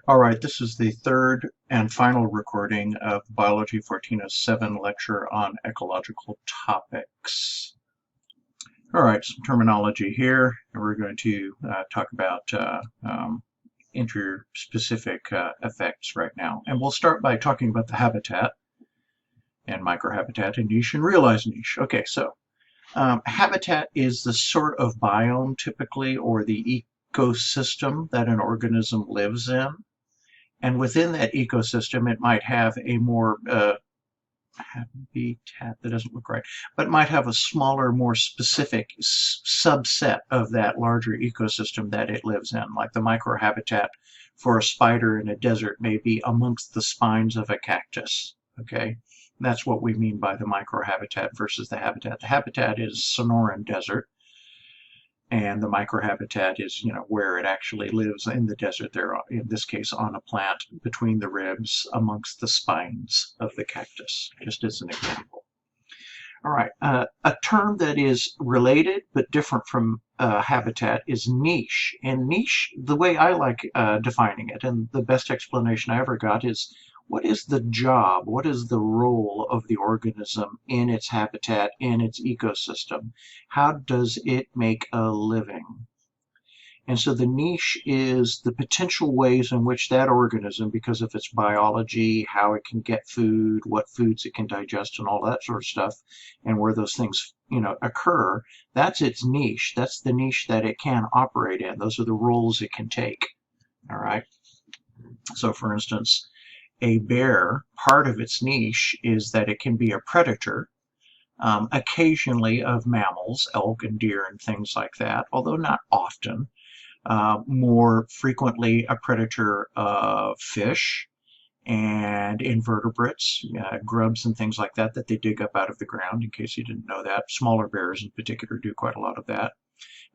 All right, this is the third and final recording of Biology 1407 lecture on ecological topics. All right, some terminology here, and we're going to talk about interspecific effects right now. And we'll start by talking about the habitat and microhabitat and niche and realized niche. Okay, so habitat is the sort of biome typically, or the ecosystem that an organism lives in. And within that ecosystem, it might have a more habitat, that doesn't look right, but might have a smaller, more specific subset of that larger ecosystem that it lives in. Like the microhabitat for a spider in a desert may be amongst the spines of a cactus. Okay, that's what we mean by the microhabitat versus the habitat. The habitat is Sonoran Desert, and the microhabitat is, where it actually lives in the desert there, in this case on a plant between the ribs amongst the spines of the cactus, just as an example. All right, a term that is related but different from habitat is niche. And niche, the way I like defining it, and the best explanation I ever got is, what is the job, what is the role of the organism in its habitat, in its ecosystem? How does it make a living? And so the niche is the potential ways in which that organism, because of its biology, how it can get food, what foods it can digest, and all that sort of stuff, and where those things, occur, that's its niche. That's the niche that it can operate in. Those are the roles it can take. All right. So for instance, a bear, part of its niche is that it can be a predator, occasionally of mammals, elk and deer and things like that, although not often. More frequently a predator of fish and invertebrates, grubs and things like that they dig up out of the ground, in case you didn't know that. Smaller bears in particular do quite a lot of that.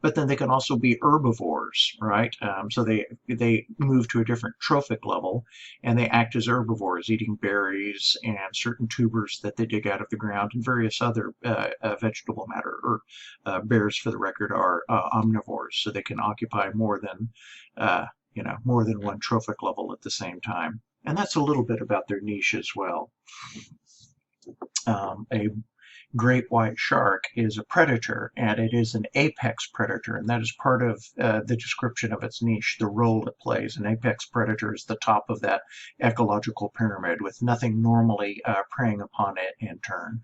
But then they can also be herbivores, right? So they move to a different trophic level, and they act as herbivores, eating berries and certain tubers that they dig out of the ground, and various other vegetable matter. Or bears, for the record, are omnivores, so they can occupy more than one trophic level at the same time. And that's a little bit about their niche as well. A great white shark is a predator, and it is an apex predator, and that is part of the description of its niche, the role it plays. An apex predator is the top of that ecological pyramid, with nothing normally preying upon it in turn.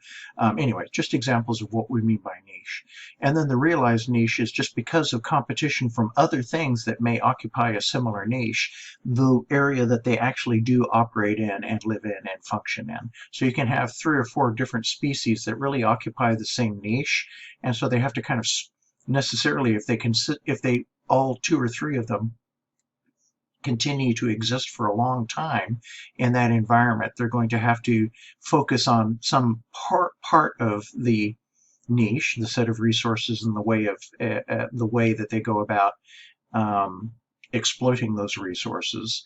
Anyway, just examples of what we mean by niche. And then the realized niche is just because of competition from other things that may occupy a similar niche, the area that they actually do operate in and live in and function in. So you can have 3 or 4 different species that really occupy the same niche, and so they have to kind of necessarily, if they all 2 or 3 of them continue to exist for a long time in that environment, they're going to have to focus on some part of the niche, the set of resources, and the way that they go about exploiting those resources,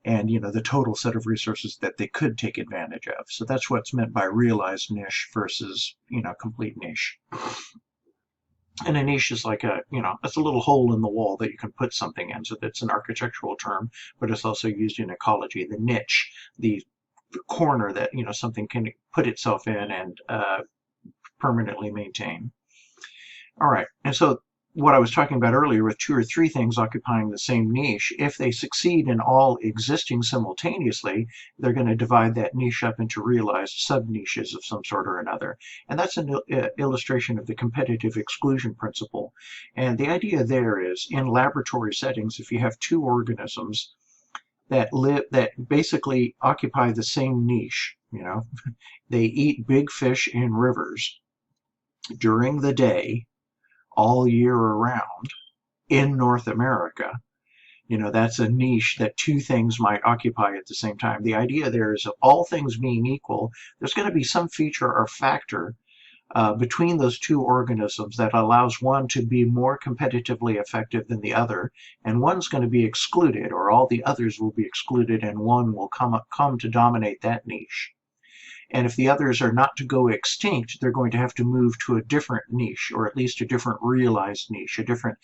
and the total set of resources that they could take advantage of. So that's what's meant by realized niche versus complete niche. And a niche is like it's a little hole in the wall that you can put something in. So that's an architectural term, but it's also used in ecology. The niche, the corner that something can put itself in and permanently maintain. All right, and so what I was talking about earlier with 2 or 3 things occupying the same niche, if they succeed in all existing simultaneously, they're going to divide that niche up into realized sub-niches of some sort or another. And that's an illustration of the competitive exclusion principle. And the idea there is, in laboratory settings, if you have 2 organisms that basically occupy the same niche, they eat big fish in rivers during the day, all year around in North America, that's a niche that 2 things might occupy at the same time. The idea there is, all things being equal, there's going to be some feature or factor between those 2 organisms that allows one to be more competitively effective than the other, and one's going to be excluded, or all the others will be excluded, and one will come to dominate that niche. And if the others are not to go extinct, they're going to have to move to a different niche, or at least a different realized niche, a different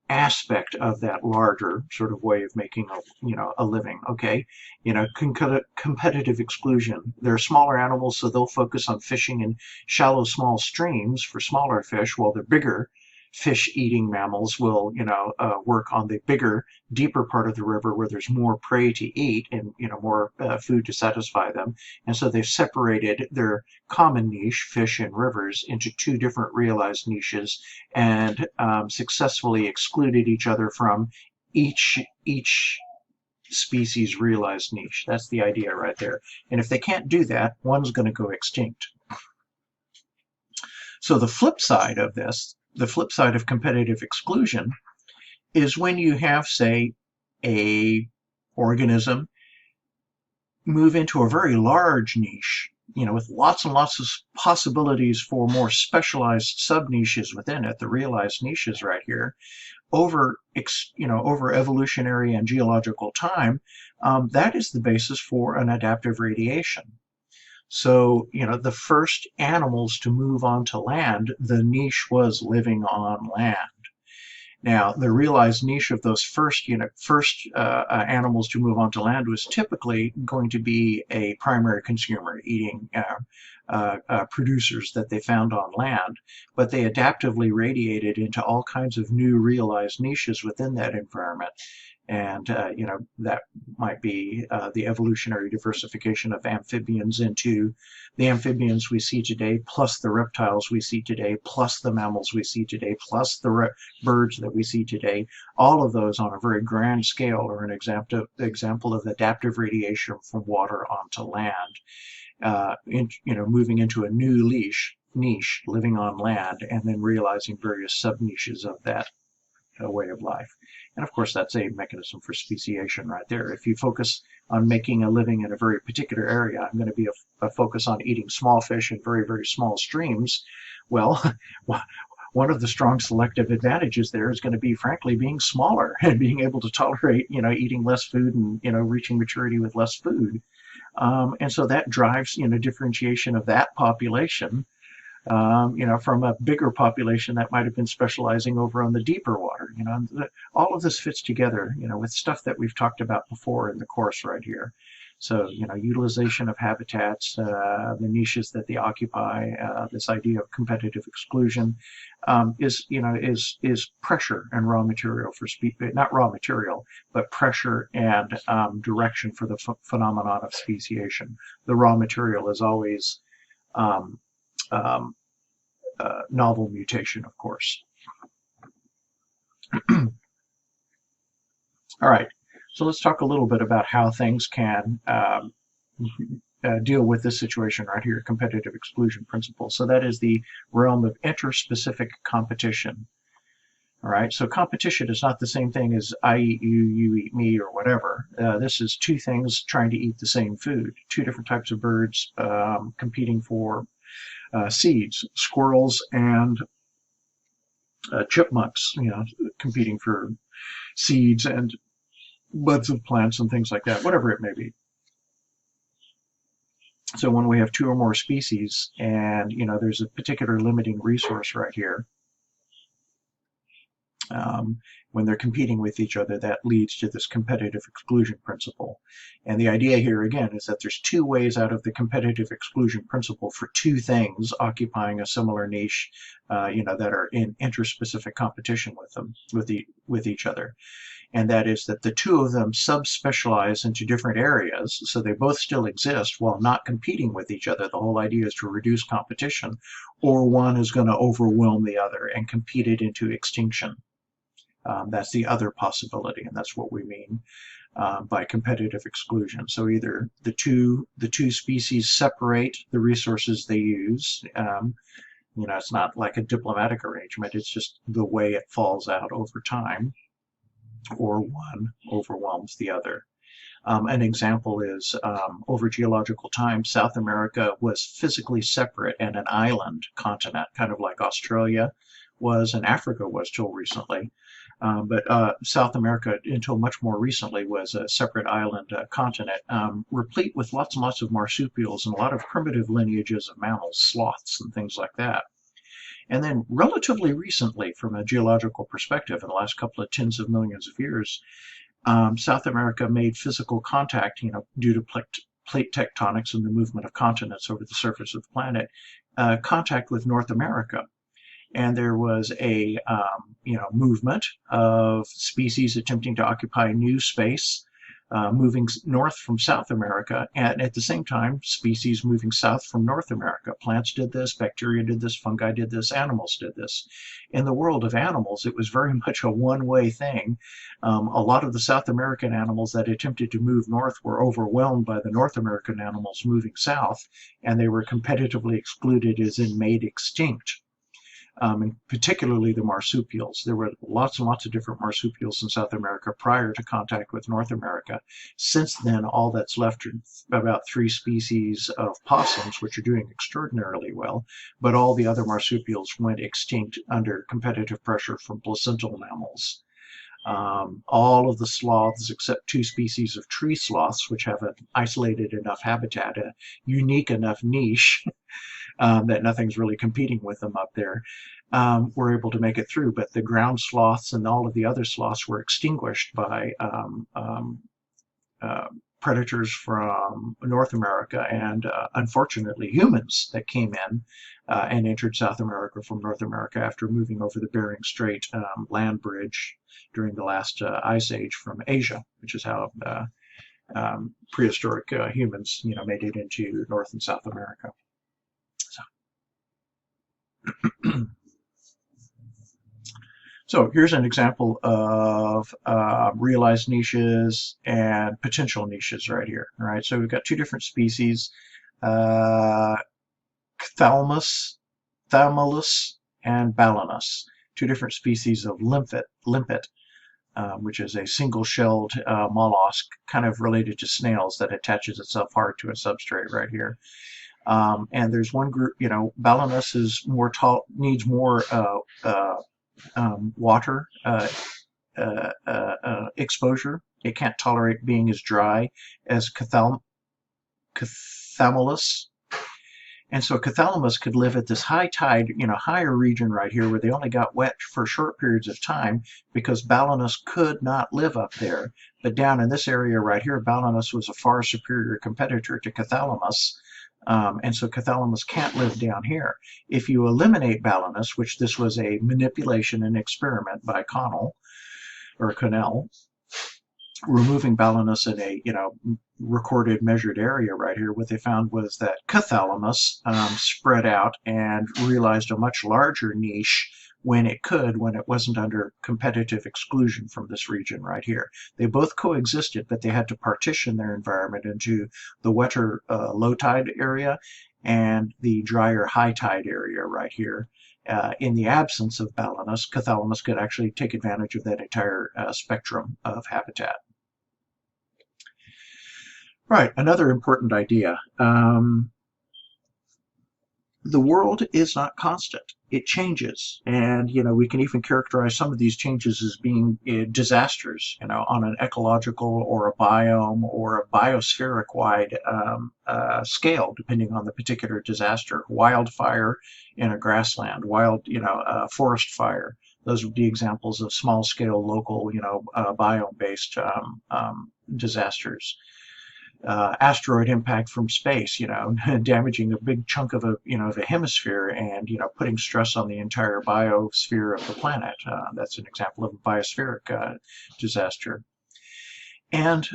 aspect of that larger sort of way of making a living. Okay, competitive exclusion. They're smaller animals, so they'll focus on fishing in shallow, small streams for smaller fish, while the bigger fish-eating mammals will, work on the bigger, deeper part of the river where there's more prey to eat and more food to satisfy them. And so they've separated their common niche, fish and rivers, into two different realized niches, and successfully excluded each other from each species realized niche. That's the idea right there. And if they can't do that, one's going to go extinct. So the flip side of this, the flip side of competitive exclusion, is when you have, say, a organism move into a very large niche, with lots and lots of possibilities for more specialized sub-niches within it, the realized niches right here, over evolutionary and geological time. That is the basis for an adaptive radiation. So, the first animals to move onto land, the niche was living on land. Now, the realized niche of those first animals to move onto land was typically going to be a primary consumer, eating producers that they found on land, but they adaptively radiated into all kinds of new realized niches within that environment. And, that might be the evolutionary diversification of amphibians into the amphibians we see today, plus the reptiles we see today, plus the mammals we see today, plus the birds that we see today. All of those on a very grand scale are an example of adaptive radiation from water onto land, moving into a new niche, living on land, and then realizing various sub-niches of that way of life. And of course, that's a mechanism for speciation right there. If you focus on making a living in a very particular area, I'm going to be a focus on eating small fish in very, very small streams. Well, one of the strong selective advantages there is going to be, frankly, being smaller and being able to tolerate, eating less food and, reaching maturity with less food. And so that drives, differentiation of that population, from a bigger population that might have been specializing over on the deeper water. All of this fits together, with stuff that we've talked about before in the course right here. So, utilization of habitats, the niches that they occupy, this idea of competitive exclusion, is pressure and raw material for not raw material, but pressure and direction for the phenomenon of speciation. The raw material is always novel mutation, of course. All right, so let's talk a little bit about how things can deal with this situation right here, competitive exclusion principle. So that is the realm of interspecific competition. All right, so competition is not the same thing as I eat you, you eat me, or whatever. This is two things trying to eat the same food, two different types of birds competing for seeds, squirrels and chipmunks, competing for seeds and buds of plants and things like that, whatever it may be. So when we have two or more species and, there's a particular limiting resource right here, when they're competing with each other, that leads to this competitive exclusion principle. And the idea here, again, is that there's two ways out of the competitive exclusion principle for two things occupying a similar niche, that are in interspecific competition with each other. And that is that the two of them subspecialize into different areas, so they both still exist while not competing with each other. The whole idea is to reduce competition, or one is going to overwhelm the other and compete it into extinction. That's the other possibility, and that's what we mean by competitive exclusion. So either the two species separate the resources they use. It's not like a diplomatic arrangement. It's just the way it falls out over time, or one overwhelms the other. An example is over geological time, South America was physically separate and an island continent, kind of like Australia was and Africa was till recently. But South America, until much more recently, was a separate island continent, replete with lots and lots of marsupials and a lot of primitive lineages of mammals, sloths and things like that. And then relatively recently, from a geological perspective, in the last couple of tens of millions of years, South America made physical contact, due to plate tectonics and the movement of continents over the surface of the planet, contact with North America. And there was a movement of species attempting to occupy new space, moving north from South America, and at the same time, species moving south from North America. Plants did this, bacteria did this, fungi did this, animals did this. In the world of animals, it was very much a one-way thing. A lot of the South American animals that attempted to move north were overwhelmed by the North American animals moving south, and they were competitively excluded, as in made extinct. And particularly the marsupials. There were lots and lots of different marsupials in South America prior to contact with North America. Since then, all that's left are about 3 species of possums, which are doing extraordinarily well, but all the other marsupials went extinct under competitive pressure from placental mammals. All of the sloths, except 2 species of tree sloths, which have an isolated enough habitat, a unique enough niche, that nothing's really competing with them up there, were able to make it through. But the ground sloths and all of the other sloths were extinguished by predators from North America and, unfortunately, humans that came in and entered South America from North America after moving over the Bering Strait land bridge during the last ice age from Asia, which is how prehistoric humans, made it into North and South America. So here's an example of realized niches and potential niches right here. All right, so we've got 2 different species, Thamallus and Balanus, 2 different species of limpet, which is a single-shelled mollusk, kind of related to snails, that attaches itself hard to a substrate right here. And there's one group, Balanus is more tall, needs more water exposure. It can't tolerate being as dry as Cathamalus. And so Cathamalus could live at this high tide, higher region right here where they only got wet for short periods of time, because Balanus could not live up there. But down in this area right here, Balanus was a far superior competitor to Cathamalus. And so Cathamalus can't live down here. If you eliminate Balanus, which this was a manipulation and experiment by Connell, removing Balanus in a recorded measured area right here, what they found was that Cathamalus spread out and realized a much larger niche when it wasn't under competitive exclusion from this region right here. They both coexisted, but they had to partition their environment into the wetter low tide area and the drier high tide area right here. In the absence of Balanus, Cathamalus could actually take advantage of that entire spectrum of habitat. Right, another important idea. The world is not constant. It changes. And, we can even characterize some of these changes as being disasters, on an ecological or a biome or a biospheric-wide scale, depending on the particular disaster. Wildfire in a grassland, forest fire. Those would be examples of small-scale, local, biome-based disasters. Asteroid impact from space, damaging a big chunk of a hemisphere and, putting stress on the entire biosphere of the planet. That's an example of a biospheric disaster. And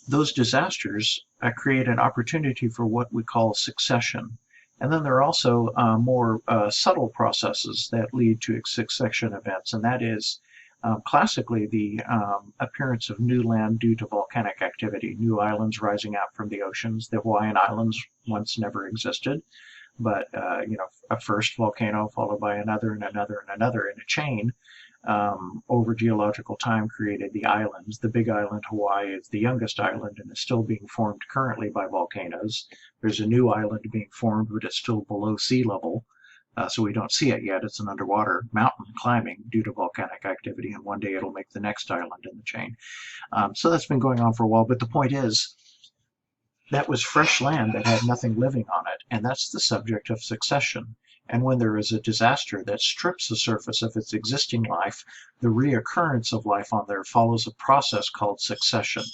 those disasters create an opportunity for what we call succession. And then there are also more subtle processes that lead to succession events, and that is classically the appearance of new land due to volcanic activity, new islands rising out from the oceans. The Hawaiian Islands once never existed, but a first volcano followed by another and another and another in a chain over geological time created the islands. The Big Island, Hawaii, is the youngest island and is still being formed currently by volcanoes. There's a new island being formed, but it's still below sea level. So we don't see it yet. It's an underwater mountain climbing due to volcanic activity, and one day it'll make the next island in the chain. So that's been going on for a while, but the point is that was fresh land that had nothing living on it, and that's the subject of succession. And when there is a disaster that strips the surface of its existing life, the reoccurrence of life on there follows a process called succession.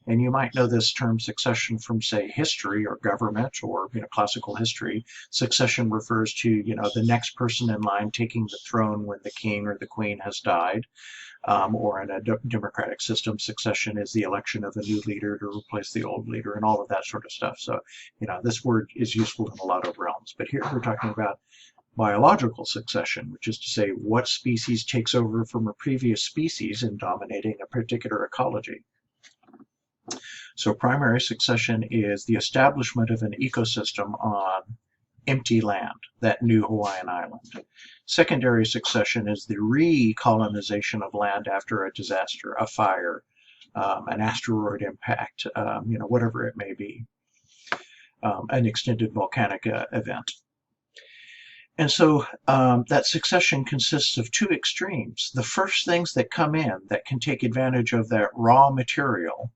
And you might know this term succession from, say, history or government or classical history. Succession refers to the next person in line taking the throne when the king or the queen has died. Or in a democratic system, succession is the election of a new leader to replace the old leader and all of that sort of stuff. So, this word is useful in a lot of realms. But here we're talking about biological succession, which is to say what species takes over from a previous species in dominating a particular ecology. So primary succession is the establishment of an ecosystem on empty land, that new Hawaiian island. Secondary succession is the recolonization of land after a disaster, a fire, an asteroid impact, whatever it may be, an extended volcanic event. And so that succession consists of two extremes. The first things that come in that can take advantage of that raw material,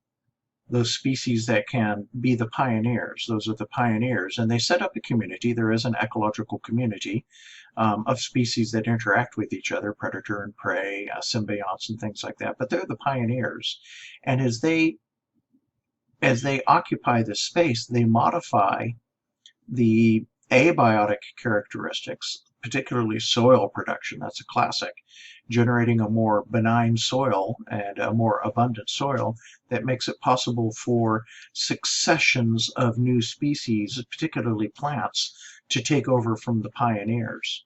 those species that can be the pioneers, those are the pioneers, and they set up a community. There is an ecological community of species that interact with each other, predator and prey, symbionts and things like that, but they're the pioneers. And as they occupy this space, they modify the abiotic characteristics, particularly soil production. That's a classic, generating a more benign soil and a more abundant soil that makes it possible for successions of new species, particularly plants, to take over from the pioneers.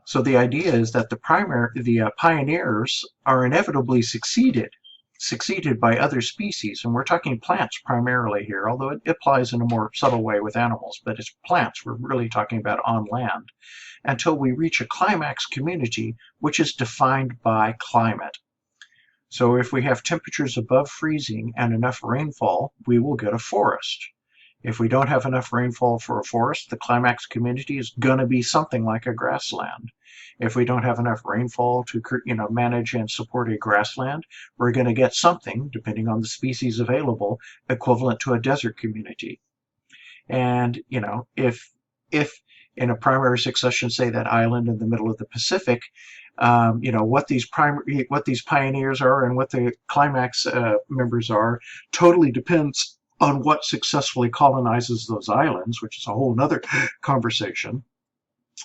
So the idea is that the pioneers are inevitably succeeded by other species, and we're talking plants primarily here, although it applies in a more subtle way with animals, but it's plants we're really talking about on land, until we reach a climax community which is defined by climate. So if we have temperatures above freezing and enough rainfall, we will get a forest. If we don't have enough rainfall for a forest, the climax community is going to be something like a grassland. If we don't have enough rainfall to manage and support a grassland, we're going to get something, depending on the species available, equivalent to a desert community. And if in a primary succession, say that island in the middle of the Pacific, what these pioneers are and what the climax members are totally depends on what successfully colonizes those islands, which is a whole nother conversation.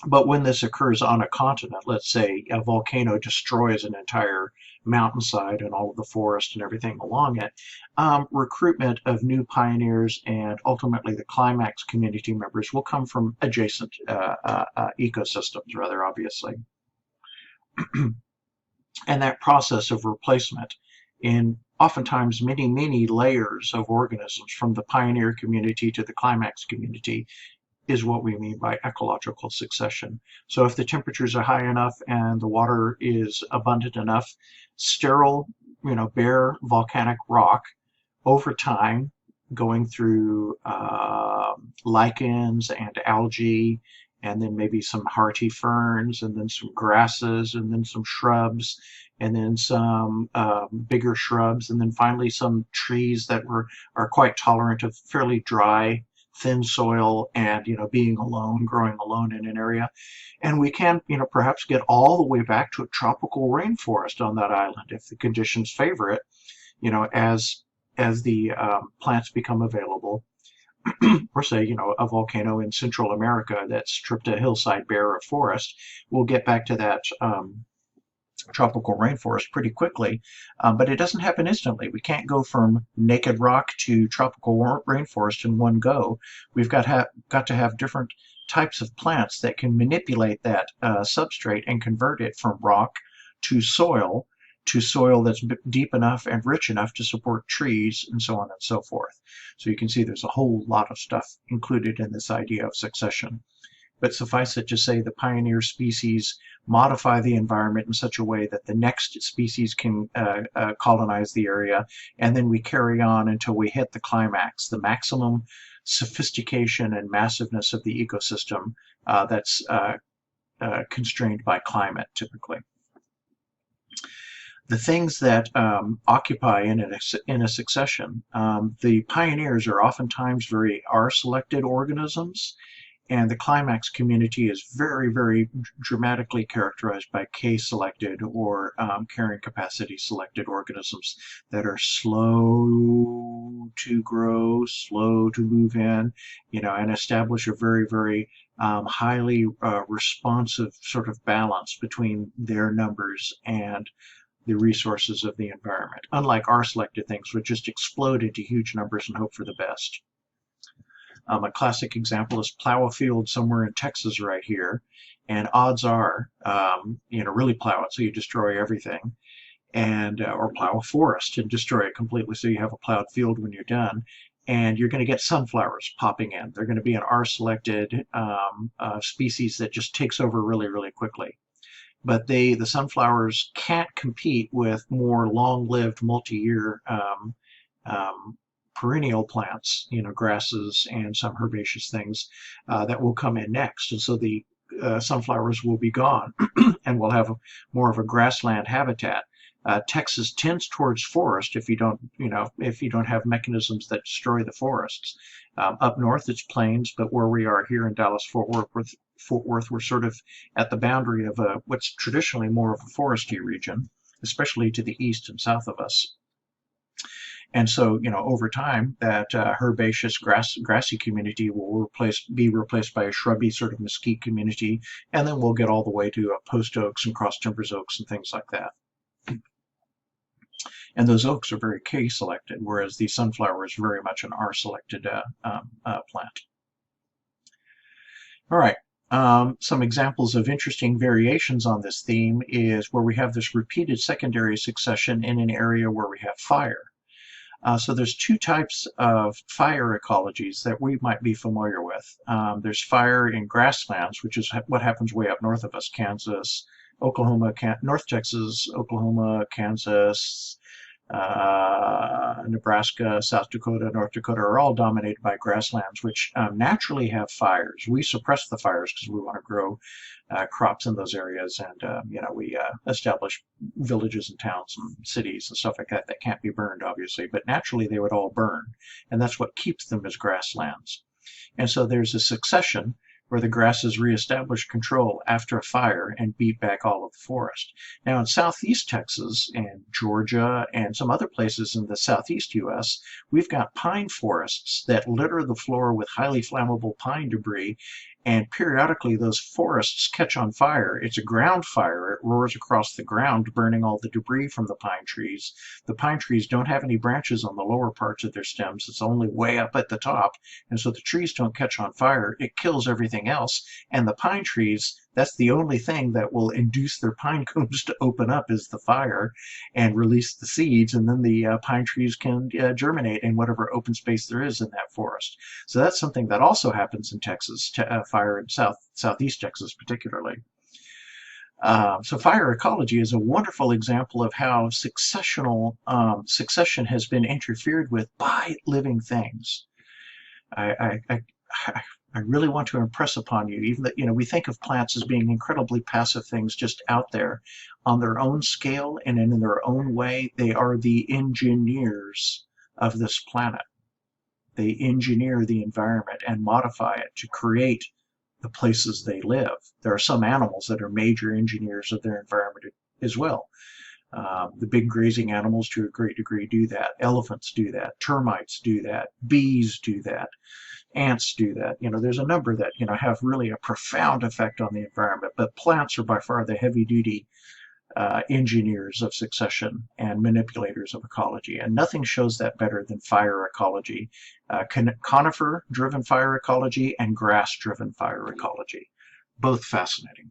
But when this occurs on a continent, let's say a volcano destroys an entire mountainside and all of the forest and everything along it, recruitment of new pioneers and ultimately the climax community members will come from adjacent ecosystems, rather obviously. And that process of replacement in oftentimes many layers of organisms from the pioneer community to the climax community is what we mean by ecological succession. So if the temperatures are high enough and the water is abundant enough, sterile, bare volcanic rock over time, going through lichens and algae, and then maybe some hardy ferns, and then some grasses, and then some shrubs, and then some bigger shrubs, and then finally some trees that are quite tolerant of fairly dry, thin soil and being alone, growing alone in an area. And we can perhaps get all the way back to a tropical rainforest on that island if the conditions favor it, as the plants become available. Or say, a volcano in Central America that stripped a hillside bare of forest, we'll get back to that tropical rainforest pretty quickly, but it doesn't happen instantly. We can't go from naked rock to tropical rainforest in one go. We've got to have different types of plants that can manipulate that substrate and convert it from rock to soil that's deep enough and rich enough to support trees, and so on and so forth. So you can see there's a whole lot of stuff included in this idea of succession. But suffice it to say, the pioneer species modify the environment in such a way that the next species can colonize the area, and then we carry on until we hit the climax, the maximum sophistication and massiveness of the ecosystem that's constrained by climate, typically. The things that occupy in a succession, the pioneers are oftentimes very R-selected organisms, And the climax community is very, very dramatically characterized by K-selected or carrying capacity selected organisms that are slow to grow, slow to move in, and establish a very, very highly responsive sort of balance between their numbers and the resources of the environment. Unlike R-selected things, which just explode into huge numbers and hope for the best. A classic example is plow a field somewhere in Texas right here, and odds are, really plow it so you destroy everything, and or plow a forest and destroy it completely so you have a plowed field when you're done, and you're going to get sunflowers popping in. They're going to be an R-selected species that just takes over really, really quickly. But the sunflowers can't compete with more long-lived, multi-year perennial plants, grasses and some herbaceous things that will come in next. And so the sunflowers will be gone and we'll have more of a grassland habitat. Texas tends towards forest if you don't have mechanisms that destroy the forests. Up north it's plains, but where we are here in Dallas-Fort Worth, we're sort of at the boundary of what's traditionally more of a foresty region, especially to the east and south of us. And so, over time, that herbaceous grassy community will be replaced by a shrubby sort of mesquite community, and then we'll get all the way to post oaks and cross timbers oaks and things like that. And those oaks are very K-selected, whereas the sunflower is very much an R-selected plant. All right. Some examples of interesting variations on this theme is where we have this repeated secondary succession in an area where we have fire. So there's two types of fire ecologies that we might be familiar with. There's fire in grasslands, which is what happens way up north of us, Kansas, Oklahoma, North Texas, Oklahoma, Kansas, Nebraska, South Dakota, North Dakota are all dominated by grasslands, which naturally have fires. We suppress the fires because we want to grow crops in those areas, and we establish villages and towns and cities and stuff like that that can't be burned, obviously, but naturally they would all burn, and that's what keeps them as grasslands. And so there's a succession where the grasses reestablish control after a fire and beat back all of the forest. Now in southeast Texas and Georgia and some other places in the southeast U.S., we've got pine forests that litter the floor with highly flammable pine debris, and periodically those forests catch on fire. It's a ground fire. It roars across the ground, burning all the debris from the pine trees. The pine trees don't have any branches on the lower parts of their stems. It's only way up at the top, and so the trees don't catch on fire. It kills everything else, and the pine trees, that's the only thing that will induce their pine cones to open up is the fire and release the seeds, and then the pine trees can germinate in whatever open space there is in that forest. So that's something that also happens in Texas, fire in southeast Texas particularly. So fire ecology is a wonderful example of how succession has been interfered with by living things. I really want to impress upon you, even that, we think of plants as being incredibly passive things just out there. On their own scale and in their own way, they are the engineers of this planet. They engineer the environment and modify it to create the places they live. There are some animals that are major engineers of their environment as well. The big grazing animals to a great degree do that. Elephants do that. Termites do that. Bees do that. Ants do that. There's a number that, have really a profound effect on the environment, but plants are by far the heavy-duty engineers of succession and manipulators of ecology, and nothing shows that better than fire ecology, conifer-driven fire ecology and grass-driven fire ecology. Both fascinating.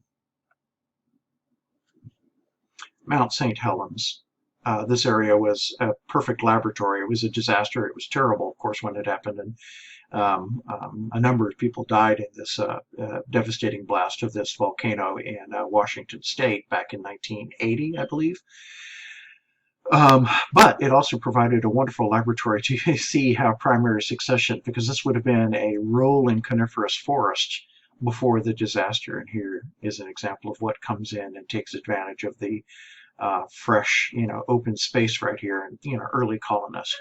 Mount St. Helens. This area was a perfect laboratory. It was a disaster. It was terrible, of course, when it happened, and a number of people died in this devastating blast of this volcano in Washington State back in 1980, I believe. But it also provided a wonderful laboratory to see how primary succession, because this would have been a rolling coniferous forest before the disaster, and here is an example of what comes in and takes advantage of the fresh, open space right here, and early colonists.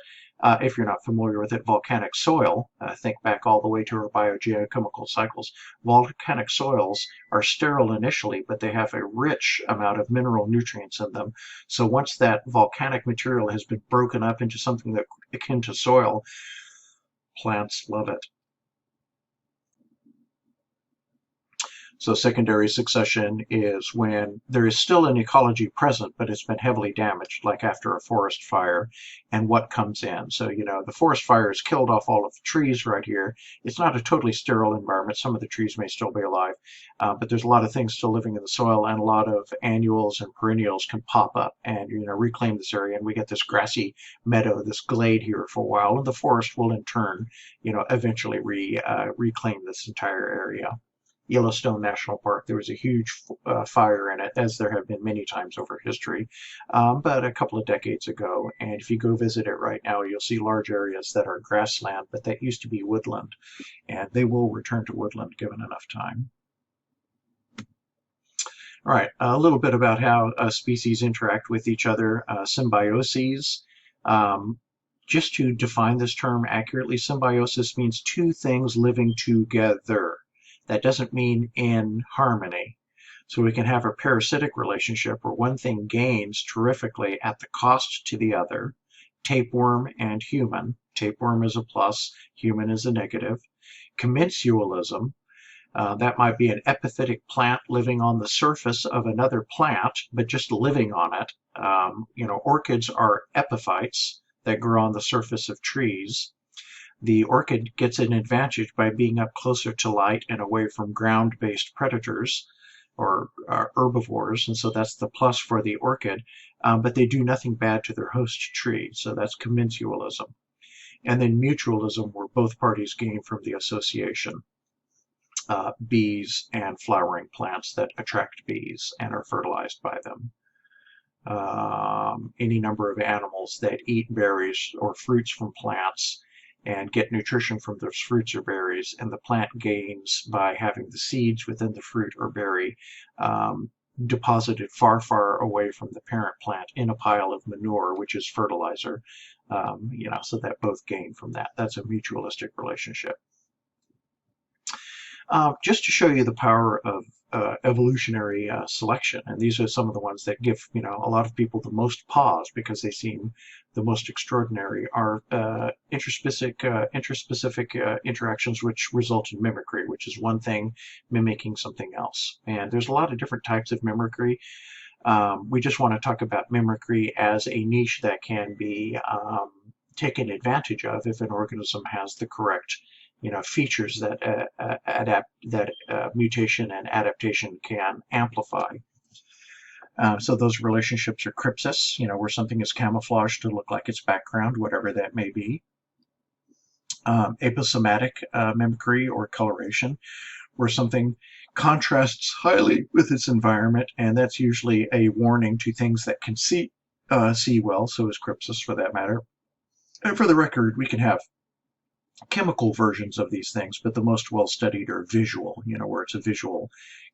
If you're not familiar with it, volcanic soil, think back all the way to our biogeochemical cycles. Volcanic soils are sterile initially, but they have a rich amount of mineral nutrients in them. So once that volcanic material has been broken up into something that akin to soil, plants love it. So secondary succession is when there is still an ecology present, but it's been heavily damaged, like after a forest fire, and what comes in. So, the forest fire has killed off all of the trees right here. It's not a totally sterile environment. Some of the trees may still be alive, but there's a lot of things still living in the soil, and a lot of annuals and perennials can pop up and, reclaim this area. And we get this grassy meadow, this glade here for a while, and the forest will in turn, eventually reclaim this entire area. Yellowstone National Park, there was a huge fire in it, as there have been many times over history, but a couple of decades ago. And if you go visit it right now, you'll see large areas that are grassland, but that used to be woodland, and they will return to woodland given enough time. All right, a little bit about how species interact with each other. Symbioses. Just to define this term accurately, symbiosis means two things living together. That doesn't mean in harmony. So we can have a parasitic relationship where one thing gains terrifically at the cost to the other. Tapeworm and human. Tapeworm is a plus, human is a negative. Commensalism, that might be an epiphytic plant living on the surface of another plant, but just living on it. Orchids are epiphytes that grow on the surface of trees. The orchid gets an advantage by being up closer to light and away from ground-based predators or herbivores, and so that's the plus for the orchid, but they do nothing bad to their host tree, so that's commensalism. And then mutualism, where both parties gain from the association. Bees and flowering plants that attract bees and are fertilized by them. Any number of animals that eat berries or fruits from plants and get nutrition from those fruits or berries, and the plant gains by having the seeds within the fruit or berry deposited far, far away from the parent plant in a pile of manure, which is fertilizer, so that both gain from that. That's a mutualistic relationship. Just to show you the power of evolutionary selection, and these are some of the ones that give a lot of people the most pause because they seem the most extraordinary, are interspecific interactions which result in mimicry, which is one thing mimicking something else. And there's a lot of different types of mimicry. We just want to talk about mimicry as a niche that can be taken advantage of if an organism has the correct features that mutation and adaptation can amplify. So those relationships are crypsis, where something is camouflaged to look like its background, whatever that may be. Aposematic mimicry or coloration, where something contrasts highly with its environment, and that's usually a warning to things that can see well, so is crypsis for that matter. And for the record, we can have chemical versions of these things, but the most well-studied are visual, where it's a visual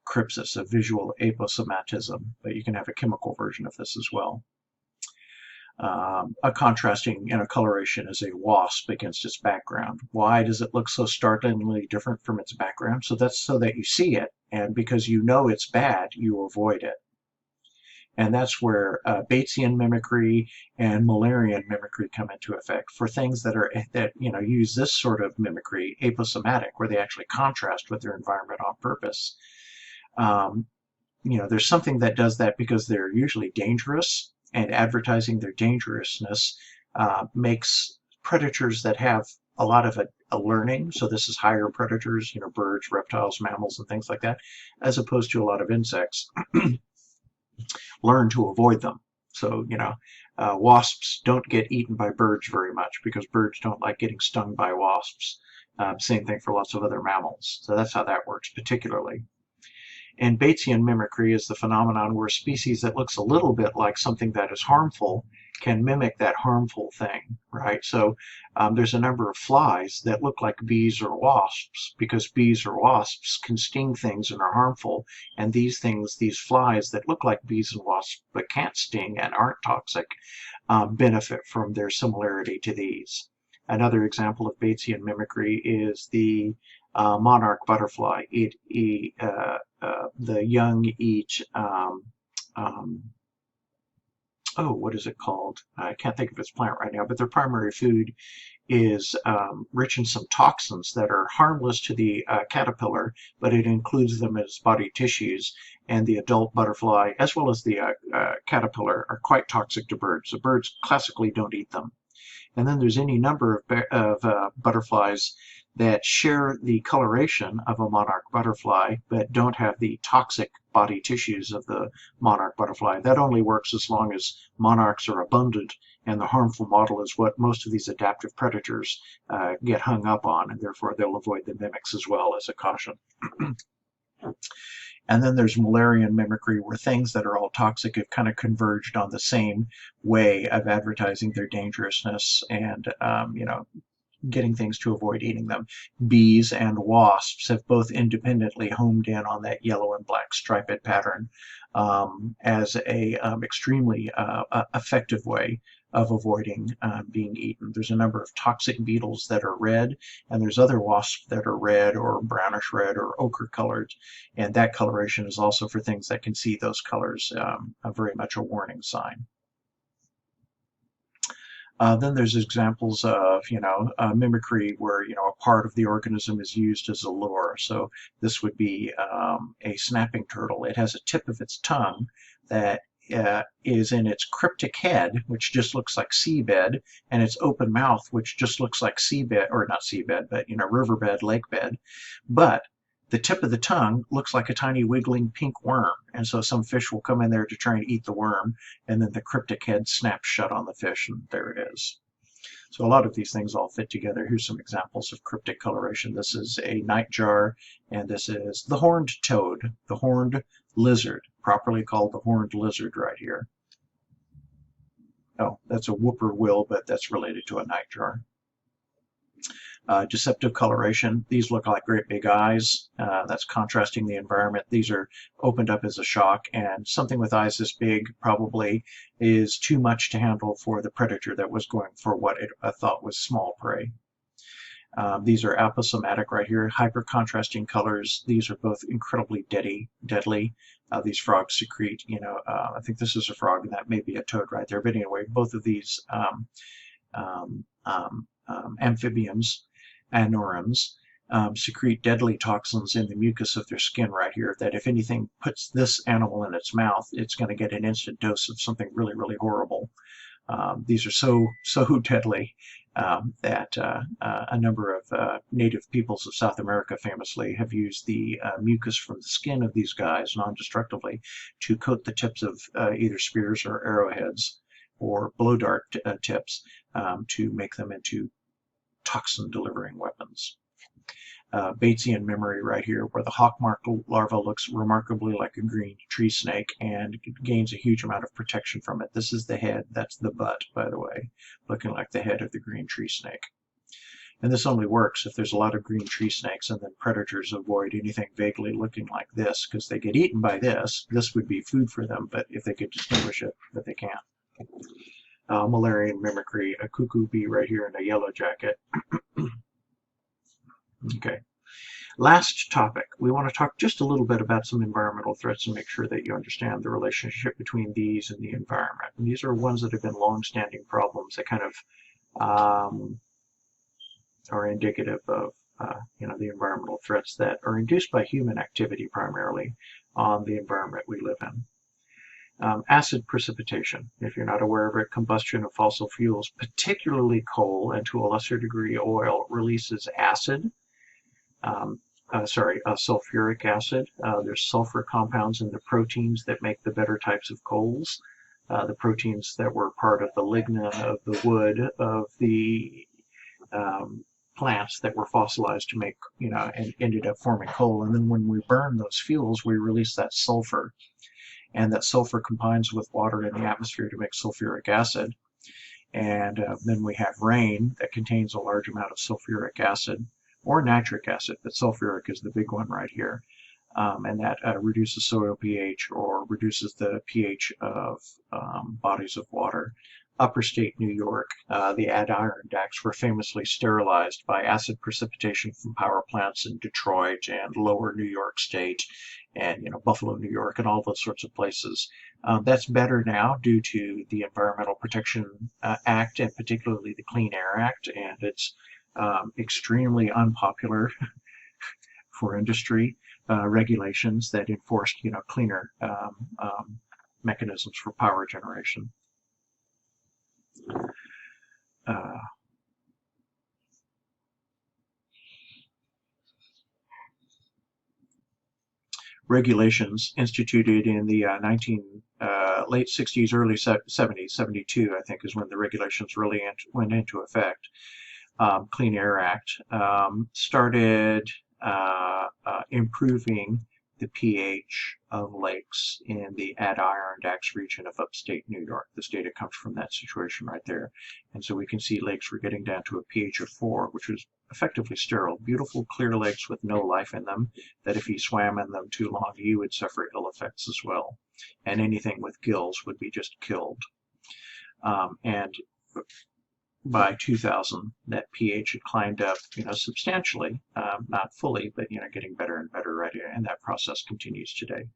crypsis, a visual aposematism, but you can have a chemical version of this as well. A contrasting coloration is a wasp against its background. Why does it look so startlingly different from its background? So that's so that you see it, and because you know it's bad, you avoid it. And that's where Batesian mimicry and Müllerian mimicry come into effect for things that use this sort of mimicry, aposematic, where they actually contrast with their environment on purpose. There's something that does that because they're usually dangerous, and advertising their dangerousness makes predators that have a lot of a learning. So this is higher predators, birds, reptiles, mammals, and things like that, as opposed to a lot of insects. Learn to avoid them. So, wasps don't get eaten by birds very much because birds don't like getting stung by wasps. Same thing for lots of other mammals. So that's how that works particularly. And Batesian mimicry is the phenomenon where a species that looks a little bit like something that is harmful can mimic that harmful thing, right? So there's a number of flies that look like bees or wasps because bees or wasps can sting things and are harmful. And these things, these flies that look like bees and wasps but can't sting and aren't toxic, benefit from their similarity to these. Another example of Batesian mimicry is the monarch butterfly. The young eat, what is it called? I can't think of its plant right now, but their primary food is rich in some toxins that are harmless to the caterpillar, but it includes them as body tissues. And the adult butterfly, as well as the caterpillar, are quite toxic to birds. The birds classically don't eat them. And then there's any number of butterflies that share the coloration of a monarch butterfly, but don't have the toxic body tissues of the monarch butterfly. That only works as long as monarchs are abundant, and the harmful model is what most of these adaptive predators get hung up on, and therefore they'll avoid the mimics as well as a caution. And then there's Müllerian mimicry, where things that are all toxic have kind of converged on the same way of advertising their dangerousness and, getting things to avoid eating them. Bees and wasps have both independently homed in on that yellow and black striped pattern as a extremely effective way of avoiding being eaten. There's a number of toxic beetles that are red, and there's other wasps that are red or brownish red or ochre colored, and that coloration is also for things that can see those colors, very much a warning sign. Then there's examples of, mimicry where, a part of the organism is used as a lure. So this would be a snapping turtle. It has a tip of its tongue that is in its cryptic head, which just looks like seabed, and its open mouth, which just looks like seabed, or not seabed, but, riverbed, lakebed. But the tip of the tongue looks like a tiny wiggling pink worm, and so some fish will come in there to try and eat the worm, and then the cryptic head snaps shut on the fish, and there it is. So a lot of these things all fit together. Here's some examples of cryptic coloration. This is a nightjar, and this is the horned toad, the horned lizard, properly called the horned lizard right here. Oh, that's a whippoorwill, but that's related to a nightjar. Deceptive coloration. These look like great big eyes. That's contrasting the environment. These are opened up as a shock, and something with eyes this big probably is too much to handle for the predator that was going for what it thought was small prey. These are aposematic right here, hyper contrasting colors. These are both incredibly deadly. These frogs secrete, I think this is a frog, and that may be a toad right there. But anyway, both of these amphibians, anorams, secrete deadly toxins in the mucus of their skin right here that if anything puts this animal in its mouth, it's going to get an instant dose of something really, really horrible. These are so deadly that a number of native peoples of South America famously have used the mucus from the skin of these guys non-destructively to coat the tips of either spears or arrowheads or blow dart tips to make them into toxin-delivering weapons. Batesian mimicry right here, where the hawkmark larva looks remarkably like a green tree snake and gains a huge amount of protection from it. This is the head, that's the butt, by the way, looking like the head of the green tree snake. And this only works if there's a lot of green tree snakes, and then predators avoid anything vaguely looking like this, because they get eaten by this. This would be food for them, but if they could distinguish it, but they can't. Müllerian mimicry, a cuckoo bee right here in a yellow jacket. Okay. Last topic. We want to talk just a little bit about some environmental threats and make sure that you understand the relationship between these and the environment. And these are ones that have been long-standing problems that kind of are indicative of the environmental threats that are induced by human activity primarily on the environment we live in. Acid precipitation. If you're not aware of it, combustion of fossil fuels, particularly coal and to a lesser degree oil, releases acid. Sulfuric acid. There's sulfur compounds in the proteins that make the better types of coals. The proteins that were part of the lignin of the wood of the plants that were fossilized to make, and ended up forming coal. And then when we burn those fuels, we release that sulfur. And that sulfur combines with water in the atmosphere to make sulfuric acid. And then we have rain that contains a large amount of sulfuric acid or nitric acid, but sulfuric is the big one right here. And that reduces soil pH or reduces the pH of bodies of water. Upper state New York, the Adirondacks were famously sterilized by acid precipitation from power plants in Detroit and lower New York State and Buffalo, New York, and all those sorts of places. That's better now due to the Environmental Protection Act and particularly the Clean Air Act, and it's extremely unpopular for industry regulations that enforced cleaner mechanisms for power generation. Regulations instituted in the late 60s, early 70s, 72 I think is when the regulations really went into effect. Clean Air Act started improving the pH of lakes in the Adirondacks region of upstate New York. This data comes from that situation right there. And so we can see lakes were getting down to a pH of 4, which was effectively sterile. Beautiful clear lakes with no life in them, that if you swam in them too long, you would suffer ill effects as well. And anything with gills would be just killed. And by 2000, that pH had climbed up, substantially, not fully, but getting better and better right here, and that process continues today.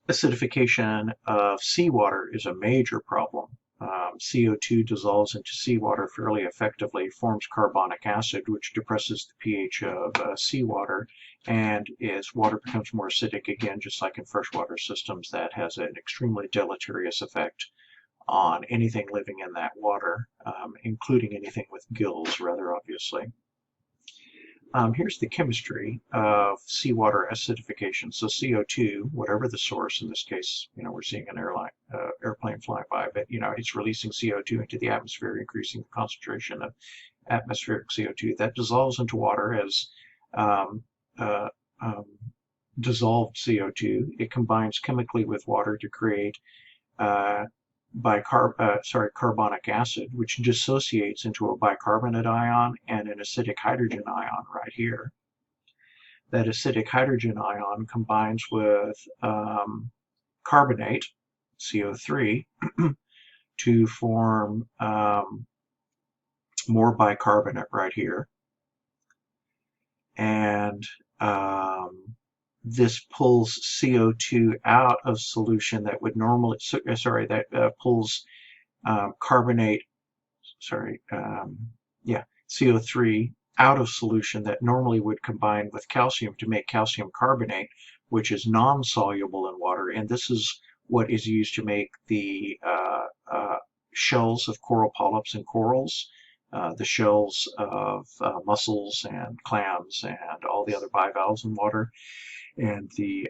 Acidification of seawater is a major problem. CO2 dissolves into seawater fairly effectively, forms carbonic acid, which depresses the pH of seawater, and as water becomes more acidic, again, just like in freshwater systems, that has an extremely deleterious effect on anything living in that water, including anything with gills, rather obviously. Here's the chemistry of seawater acidification. So CO2, whatever the source, in this case, we're seeing an airplane flying by, but it's releasing CO2 into the atmosphere, increasing the concentration of atmospheric CO2. That dissolves into water as dissolved CO2. It combines chemically with water to create carbonic acid, which dissociates into a bicarbonate ion and an acidic hydrogen ion right here. That acidic hydrogen ion combines with carbonate, CO3, to form more bicarbonate right here. And this pulls CO2 out of solution that would normally, pulls CO3 out of solution that normally would combine with calcium to make calcium carbonate, which is non-soluble in water. And this is what is used to make the shells of coral polyps and corals, the shells of mussels and clams and all the other bivalves in water, and the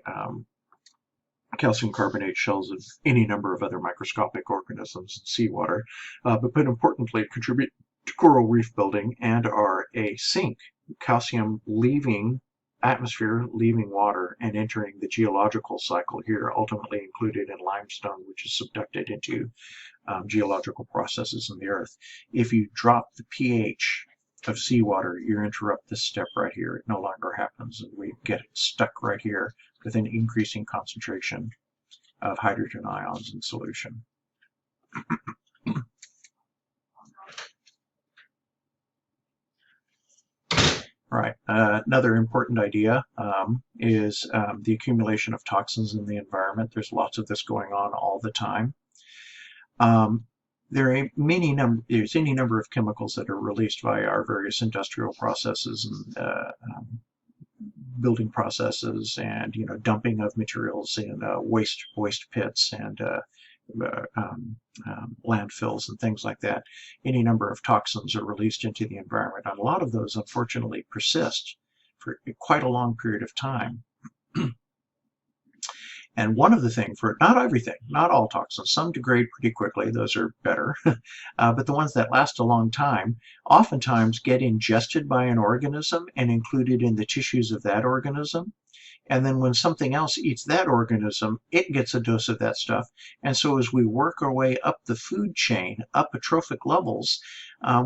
calcium carbonate shells of any number of other microscopic organisms in seawater, but importantly contribute to coral reef building and are a sink. Calcium leaving atmosphere, leaving water, and entering the geological cycle here, ultimately included in limestone, which is subducted into geological processes in the earth. If you drop the pH of seawater, you interrupt this step right here. It no longer happens, and we get it stuck right here with an increasing concentration of hydrogen ions in solution. Right. Another important idea is the accumulation of toxins in the environment. There's lots of this going on all the time. There's any number of chemicals that are released via our various industrial processes and building processes, and dumping of materials in waste pits and landfills and things like that. Any number of toxins are released into the environment, and a lot of those unfortunately persist for quite a long period of time. And one of the things for not everything, not all toxins, some degrade pretty quickly, those are better, but the ones that last a long time oftentimes get ingested by an organism and included in the tissues of that organism. And then when something else eats that organism, it gets a dose of that stuff. And so as we work our way up the food chain, up trophic levels,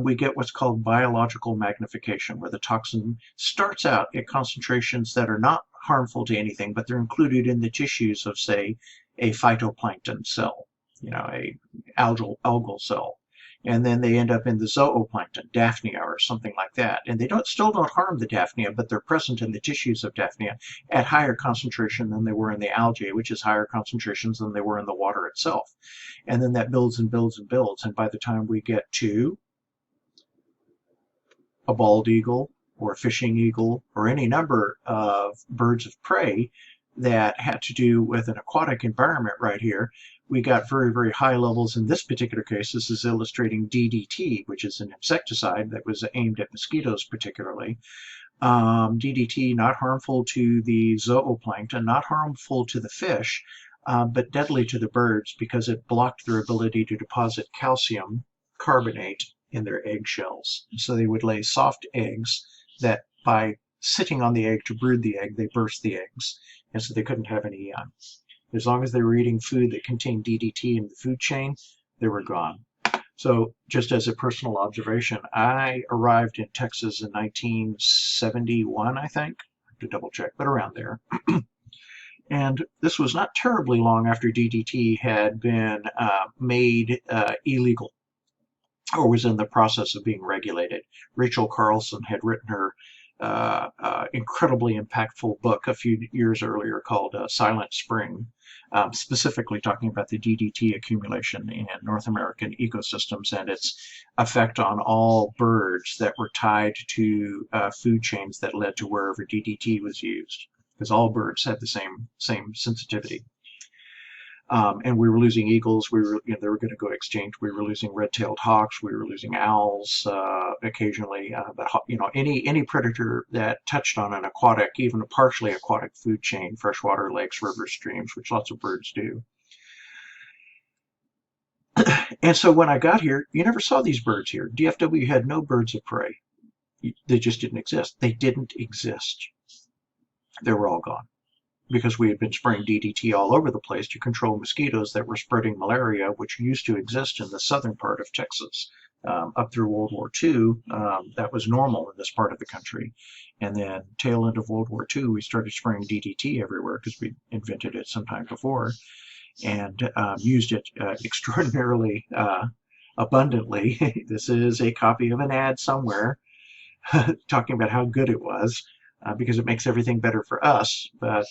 we get what's called biological magnification, where the toxin starts out at concentrations that are not harmful to anything, but they're included in the tissues of, say, a phytoplankton cell, a algal cell. And then they end up in the zooplankton, Daphnia or something like that. And they still don't harm the Daphnia, but they're present in the tissues of Daphnia at higher concentration than they were in the algae, which is higher concentrations than they were in the water itself. And then that builds and builds and builds. And by the time we get to a bald eagle or a fishing eagle or any number of birds of prey that had to do with an aquatic environment right here, we got very, very high levels. In this particular case, this is illustrating DDT, which is an insecticide that was aimed at mosquitoes particularly. DDT, not harmful to the zooplankton, not harmful to the fish, but deadly to the birds because it blocked their ability to deposit calcium carbonate in their eggshells. So they would lay soft eggs that by sitting on the egg to brood the egg, they burst the eggs. And so they couldn't have any young. As long as they were eating food that contained DDT in the food chain, they were gone. So just as a personal observation, I arrived in Texas in 1971, I think. I have to double check, but around there. And this was not terribly long after DDT had been made illegal or was in the process of being regulated. Rachel Carlson had written her incredibly impactful book a few years earlier called Silent Spring, specifically talking about the DDT accumulation in North American ecosystems and its effect on all birds that were tied to food chains that led to wherever DDT was used, because all birds had the same sensitivity. And we were losing eagles. They were going to go extinct. We were losing red-tailed hawks. We were losing owls occasionally. But any predator that touched on an aquatic, even a partially aquatic food chain, freshwater lakes, rivers, streams, which lots of birds do. And so when I got here, you never saw these birds here. DFW had no birds of prey. They just didn't exist. They didn't exist. They were all gone, because we had been spraying DDT all over the place to control mosquitoes that were spreading malaria, which used to exist in the southern part of Texas. Up through World War II, that was normal in this part of the country. And then tail end of World War II, we started spraying DDT everywhere because we invented it sometime before and used it extraordinarily abundantly. This is a copy of an ad somewhere talking about how good it was. Because it makes everything better for us, but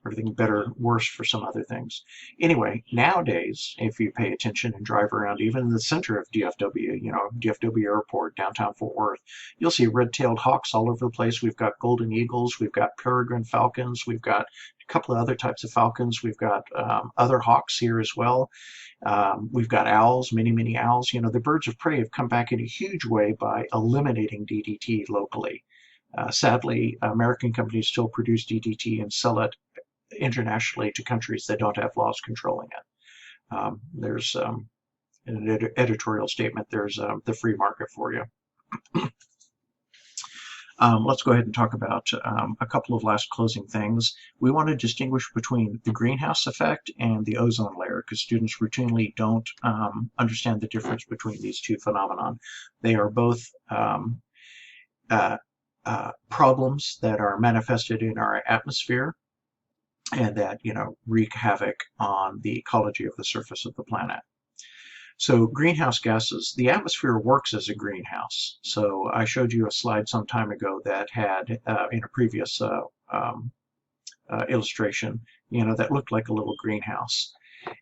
everything worse for some other things. Anyway, nowadays, if you pay attention and drive around even in the center of DFW, DFW Airport, downtown Fort Worth, you'll see red-tailed hawks all over the place. We've got golden eagles, we've got peregrine falcons, we've got a couple of other types of falcons, we've got other hawks here as well. We've got owls, many owls. The birds of prey have come back in a huge way by eliminating DDT locally. Sadly, American companies still produce DDT and sell it internationally to countries that don't have laws controlling it. There's in an editorial statement, there's the free market for you. Let's go ahead and talk about a couple of last closing things. We want to distinguish between the greenhouse effect and the ozone layer because students routinely don't understand the difference between these two phenomena. They are both problems that are manifested in our atmosphere and that wreak havoc on the ecology of the surface of the planet. So greenhouse gases, the atmosphere works as a greenhouse. So I showed you a slide some time ago that had in a previous illustration, that looked like a little greenhouse.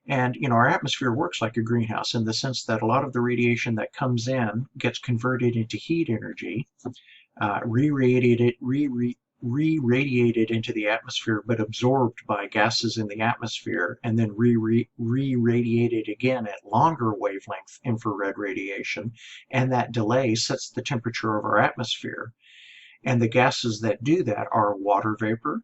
And our atmosphere works like a greenhouse in the sense that a lot of the radiation that comes in gets converted into heat energy, re-radiated into the atmosphere, but absorbed by gases in the atmosphere, and then re-radiated again at longer wavelength infrared radiation. And that delay sets the temperature of our atmosphere. And the gases that do that are water vapor,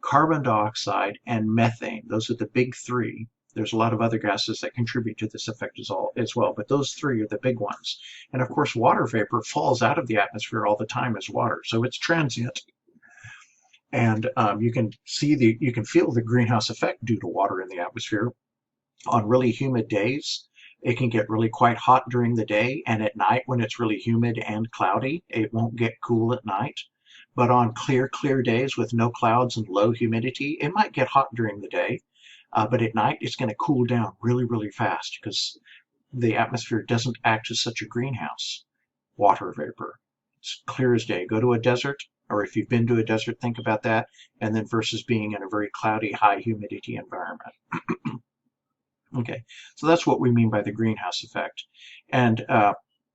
carbon dioxide, and methane. Those are the big three. There's a lot of other gases that contribute to this effect as well, but those three are the big ones. And of course, water vapor falls out of the atmosphere all the time as water, so it's transient. And you can feel the greenhouse effect due to water in the atmosphere. On really humid days, it can get really quite hot during the day, and at night when it's really humid and cloudy, it won't get cool at night. But on clear days with no clouds and low humidity, it might get hot during the day, but at night it's going to cool down really fast because the atmosphere doesn't act as such a greenhouse. Water vapor. It's clear as day. Go to a desert, or if you've been to a desert, think about that, and then versus being in a very cloudy, high humidity environment. Okay, so that's what we mean by the greenhouse effect. And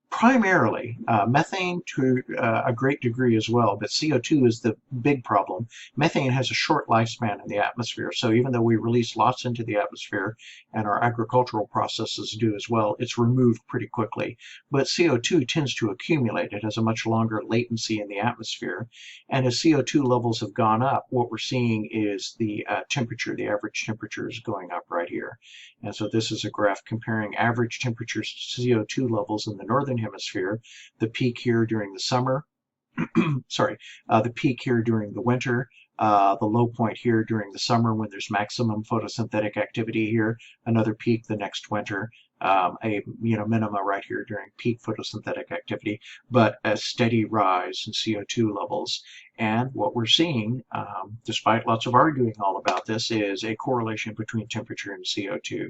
primarily, methane to a great degree as well, but CO2 is the big problem. Methane has a short lifespan in the atmosphere, so even though we release lots into the atmosphere, and our agricultural processes do as well, it's removed pretty quickly. But CO2 tends to accumulate. It has a much longer latency in the atmosphere, and as CO2 levels have gone up, what we're seeing is the temperature, the average temperature is going up right here. And so this is a graph comparing average temperature CO2 levels in the northern hemisphere, the peak here during the summer, the peak here during the winter, the low point here during the summer when there's maximum photosynthetic activity here, another peak the next winter, a minima right here during peak photosynthetic activity, but a steady rise in CO2 levels. And what we're seeing, despite lots of arguing all about this, is a correlation between temperature and CO2.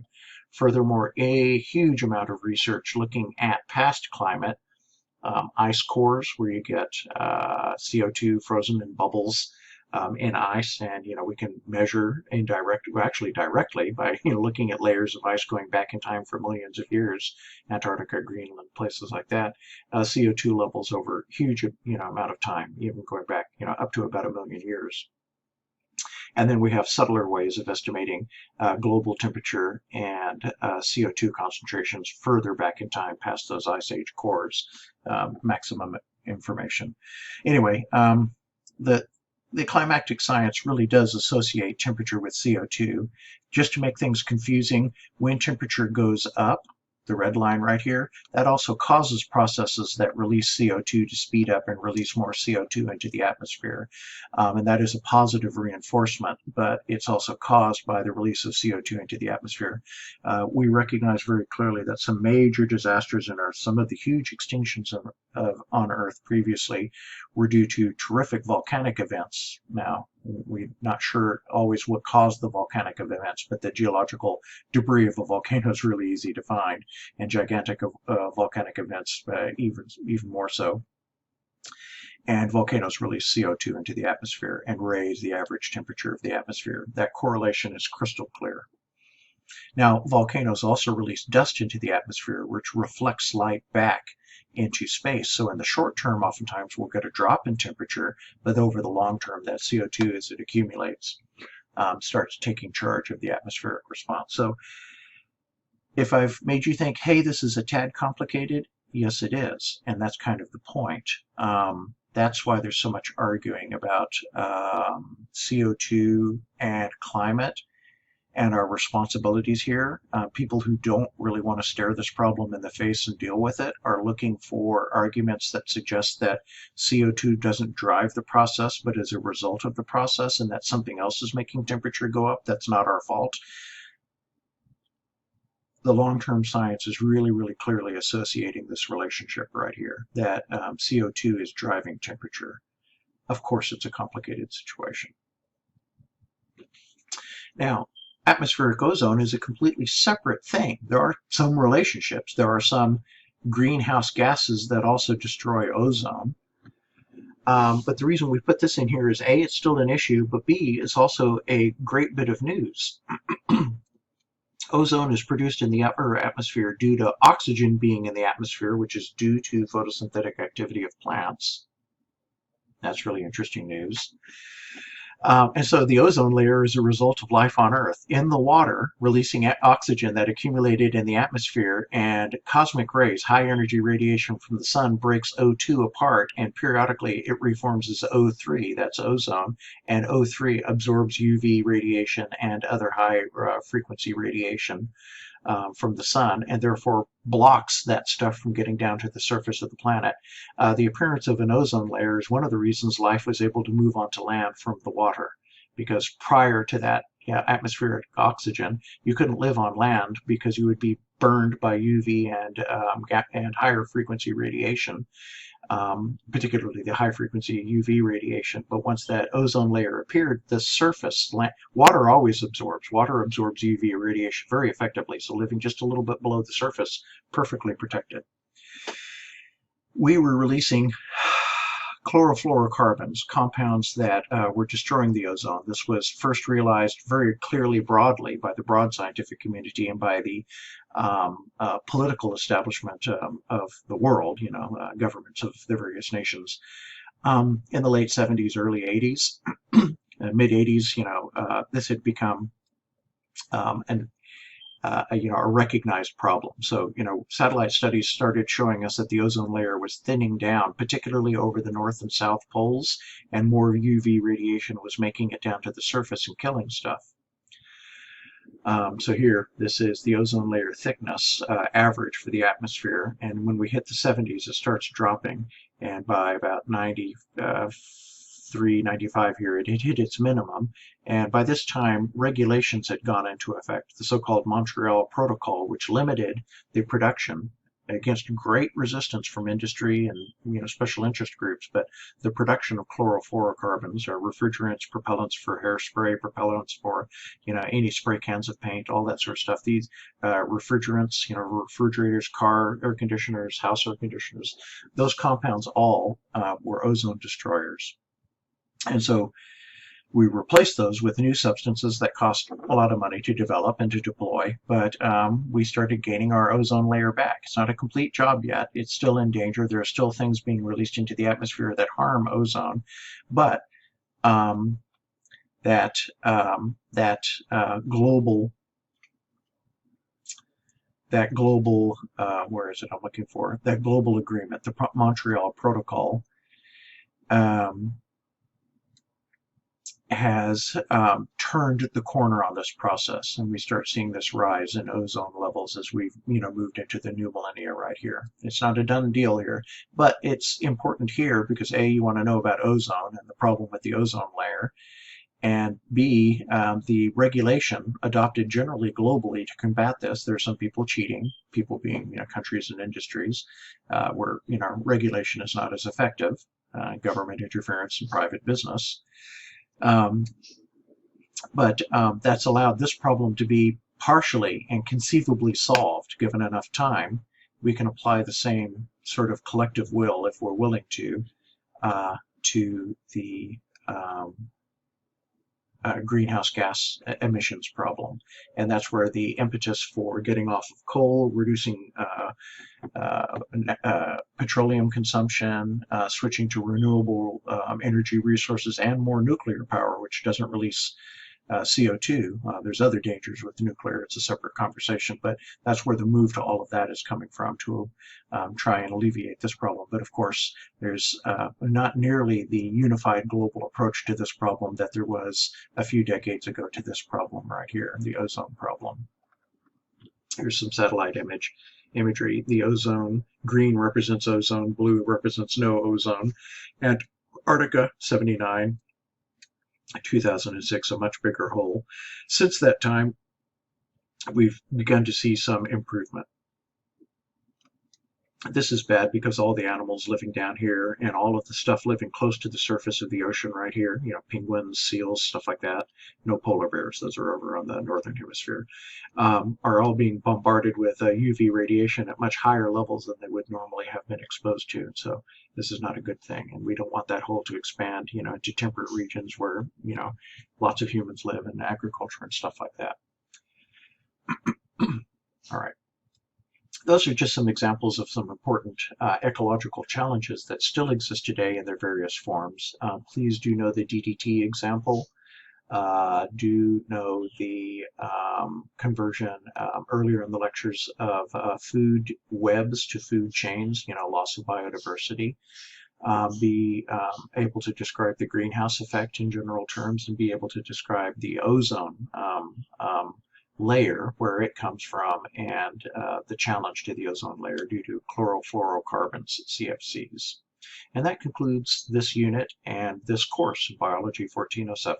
Furthermore, a huge amount of research looking at past climate, ice cores where you get CO2 frozen in bubbles in ice, and we can measure directly by looking at layers of ice going back in time for millions of years, Antarctica, Greenland, places like that, CO2 levels over huge amount of time, even going back up to about 1 million years. And then we have subtler ways of estimating global temperature and CO2 concentrations further back in time past those ice age cores, maximum information. Anyway, the climactic science really does associate temperature with CO2. Just to make things confusing, when temperature goes up, the red line right here, that also causes processes that release CO2 to speed up and release more CO2 into the atmosphere. And that is a positive reinforcement, but it's also caused by the release of CO2 into the atmosphere. We recognize very clearly that some major disasters on Earth, some of the huge extinctions on Earth previously, were due to terrific volcanic events. Now, we're not sure always what caused the volcanic events, but the geological debris of a volcano is really easy to find, and gigantic volcanic events even more so. And volcanoes release CO2 into the atmosphere and raise the average temperature of the atmosphere. That correlation is crystal clear. Now, volcanoes also release dust into the atmosphere, which reflects light back into space. So in the short term, oftentimes we'll get a drop in temperature, but over the long term, that CO2, as it accumulates, starts taking charge of the atmospheric response. So if I've made you think, hey, this is a tad complicated, yes, it is. And that's kind of the point. That's why there's so much arguing about CO2 and climate and our responsibilities here. People who don't really want to stare this problem in the face and deal with it are looking for arguments that suggest that CO2 doesn't drive the process, but is a result of the process, and that something else is making temperature go up. That's not our fault. The long-term science is really clearly associating this relationship right here, that CO2 is driving temperature. Of course, it's a complicated situation. Now, atmospheric ozone is a completely separate thing. There are some relationships. There are some greenhouse gases that also destroy ozone. But the reason we put this in here is A, it's still an issue, but B, it's also a great bit of news. Ozone is produced in the upper atmosphere due to oxygen being in the atmosphere, which is due to photosynthetic activity of plants. That's really interesting news. And so the ozone layer is a result of life on Earth in the water, releasing oxygen that accumulated in the atmosphere, and cosmic rays, high energy radiation from the sun, breaks O2 apart, and periodically it reforms as O3, that's ozone, and O3 absorbs UV radiation and other high frequency radiation from the sun, and therefore blocks that stuff from getting down to the surface of the planet. The appearance of an ozone layer is one of the reasons life was able to move onto land from the water, because prior to that atmospheric oxygen, you couldn't live on land because you would be burned by UV and higher frequency radiation. Particularly the high frequency UV radiation. But once that ozone layer appeared, the surface, water always absorbs. Water absorbs UV radiation very effectively, so living just a little bit below the surface, perfectly protected. We were releasing chlorofluorocarbons, compounds that were destroying the ozone. This was first realized very clearly broadly by the broad scientific community and by the political establishment of the world, governments of the various nations. In the late 70s, early 80s, mid 80s, this had become a recognized problem. So, satellite studies started showing us that the ozone layer was thinning down, particularly over the north and south poles, and more UV radiation was making it down to the surface and killing stuff. So here, this is the ozone layer thickness average for the atmosphere, and when we hit the 70s, it starts dropping, and by about 93, 95 here, it hit its minimum, and by this time, regulations had gone into effect, the so-called Montreal Protocol, which limited the production against great resistance from industry and special interest groups, but the production of chlorofluorocarbons, or refrigerants, propellants for hairspray, propellants for any spray cans of paint, all that sort of stuff. These refrigerants, refrigerators, car air conditioners, house air conditioners, those compounds all were ozone destroyers. And so we replaced those with new substances that cost a lot of money to develop and to deploy, but we started gaining our ozone layer back. It's not a complete job yet. It's still in danger. There are still things being released into the atmosphere that harm ozone, but that global where is it? I'm looking for that global agreement, the Montreal Protocol. Has turned the corner on this process, and we start seeing this rise in ozone levels as we've moved into the new millennia right here. It's not a done deal here, but it's important here because A, you want to know about ozone and the problem with the ozone layer, and B, the regulation adopted generally globally to combat this. There's some people cheating, people being countries and industries, where regulation is not as effective, government interference in private business. But that's allowed this problem to be partially and conceivably solved given enough time. We can apply the same sort of collective will, if we're willing to the greenhouse gas emissions problem. And that's where the impetus for getting off of coal, reducing petroleum consumption, switching to renewable energy resources, and more nuclear power, which doesn't release CO2. There's other dangers with nuclear. It's a separate conversation, but that's where the move to all of that is coming from, to try and alleviate this problem. But of course, there's not nearly the unified global approach to this problem that there was a few decades ago to this problem right here, the ozone problem. Here's some satellite imagery. The ozone, green represents ozone, blue represents no ozone. Antarctica, 79. 2006, a much bigger hole. Since that time, we've begun to see some improvement. This is bad because all the animals living down here and all of the stuff living close to the surface of the ocean right here, penguins, seals, stuff like that, no polar bears, those are over on the northern hemisphere, are all being bombarded with UV radiation at much higher levels than they would normally have been exposed to. So this is not a good thing, and we don't want that hole to expand, into temperate regions where, lots of humans live, and agriculture and stuff like that. All right. those are just some examples of some important ecological challenges that still exist today in their various forms. Please do know the DDT example. Do know the conversion earlier in the lectures of food webs to food chains, loss of biodiversity. Be able to describe the greenhouse effect in general terms, and be able to describe the ozone layer, where it comes from, and the challenge to the ozone layer due to chlorofluorocarbons, CFCs. And that concludes this unit and this course, Biology 1407.